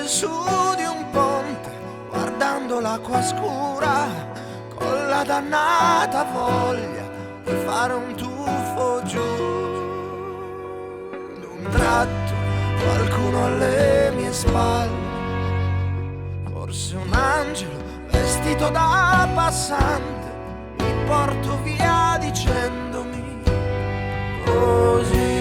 su di un ponte, guardando l'acqua scura, con la dannata voglia di fare un tuffo giù. D'un tratto qualcuno alle mie spalle, forse un angelo vestito da passante, mi porto via dicendomi così.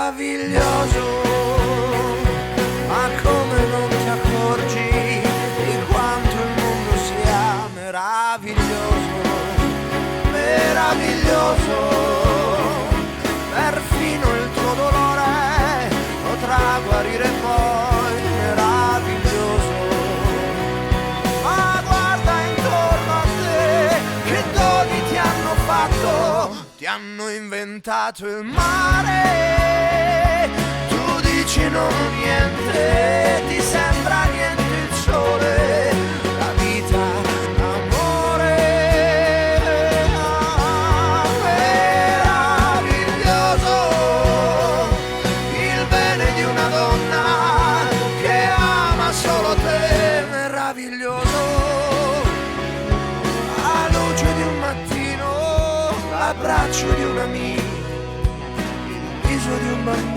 Meraviglioso, ma come non ti accorgi di quanto il mondo sia meraviglioso, meraviglioso, perfino il tuo dolore potrà guarire poi, meraviglioso. Ma guarda intorno a te, che doni ti hanno fatto, ti hanno inventato il mare. Tu dici non niente, ti sembra niente il sole, la vita, l'amore. Meraviglioso, il bene di una donna che ama solo te, meraviglioso. La luce di un mattino, l'abbraccio di un amico, il viso di un bambino.